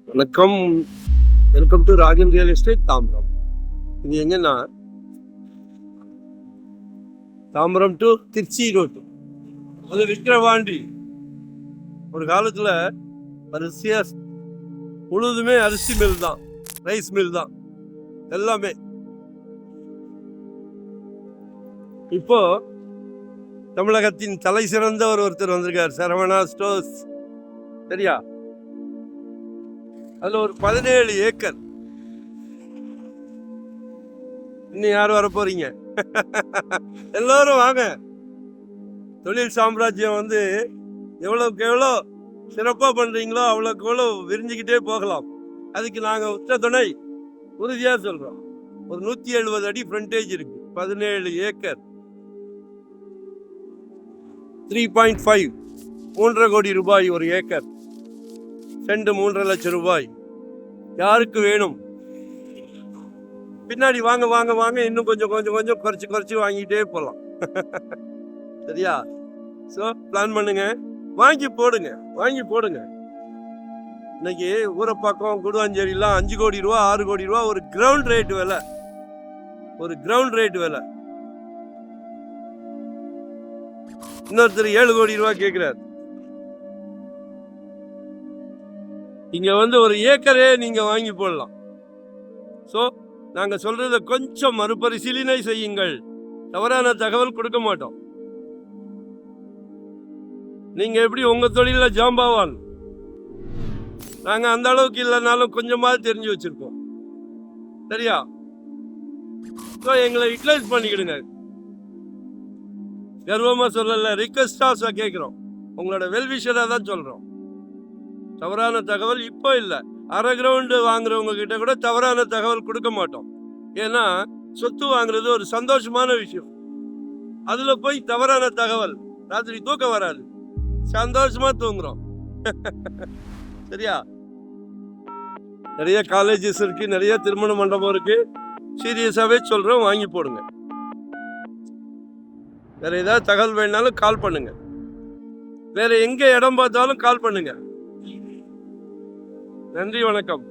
வணக்கம், welcome to Rajan real estate Tambaram. இது எங்கன்னா தாம்பரம் டு திருச்சி ரோட்டு, அது விக்கிரவாண்டி. ஒரு காலத்துல வரிசையா முழுதுமே அரிசி மில் தான், ரைஸ் மில் தான் எல்லாமே. இப்போ தமிழகத்தின் தலை சிறந்தவர் ஒருத்தர் வந்திருக்கார், சரவணா ஸ்டோர்ஸ். சரியா? அதுல ஒரு 17 ஏக்கர். இன்னும் யார் வர போறீங்க? எல்லாரும் வாங்க. தொழில் சாம்ராஜ்யம் வந்து எவ்வளவுக்கு எவ்வளோ சிறப்பா பண்றீங்களோ அவ்வளோக்கு எவ்வளோ விரிஞ்சுக்கிட்டே போகலாம். அதுக்கு நாங்க உற்ற துணை, உறுதியா சொல்றோம். ஒரு 170 அடி ஃப்ரண்டேஜ் இருக்கு, 17 ஏக்கர், 3.5 3.5 கோடி ரூபாய் ஒரு ஏக்கர், சென்ட் 3.5 லட்சம் ரூபாய். யாருக்கு வேணும்? பின்னாடி வாங்க வாங்க வாங்க, இன்னும் கொஞ்சம் கொஞ்சம் கொஞ்சம் குறைச்சி வாங்கிட்டே போகலாம். சரியா? ஸோ பிளான் பண்ணுங்க, வாங்கி போடுங்க. இன்னைக்கு ஊரப்பாக்கம் குடுவாஞ்சேரிலாம் 5 கோடி ரூபா 6 கோடி ரூபா ஒரு கிரவுண்ட் ரேட் விலை. இன்னொருத்தர் 7 கோடி ரூபா கேட்கிறார். இங்க வந்து ஒரு ஏக்கரே நீங்க வாங்கி போடலாம். ஸோ நாங்க சொல்றத கொஞ்சம் மறுபரிசீலனை செய்யுங்கள். தவறான தகவல் கொடுக்க மாட்டோம். நீங்க எப்படி உங்க தொழில ஜாம்பாவான், நாங்க அந்த அளவுக்கு இல்லைனாலும் கொஞ்சமாவது தெரிஞ்சு வச்சிருக்கோம். சரியா? ஸோ எங்களை யூட்டிலைஸ் பண்ணிக்கிடுங்க. கர்வமா சொல்லல, ரிக்வெஸ்டா கேட்கிறோம். உங்களோட வெல்விஷரா தான் சொல்றோம். தவறான தகவல் இப்போ இல்லை. அரை கிரவுண்டு வாங்குறவங்க கிட்ட கூட தவறான தகவல் கொடுக்க மாட்டோம். ஏன்னா சொத்து வாங்குறது ஒரு சந்தோஷமான விஷயம். அதுல போய் தவறான தகவல், ராத்திரி தூக்கம் வராது, சந்தோஷமா தூங்குறோம். சரியா? நிறைய காலேஜஸ் இருக்கு, நிறைய திருமண மண்டபம் இருக்கு. சீரியஸாவே சொல்றோம், வாங்கி போடுங்க. வேற ஏதாவது தகவல் வேணாலும் கால் பண்ணுங்க. வேற எங்க இடம் பார்த்தாலும் கால் பண்ணுங்க. நன்றி, வணக்கம்.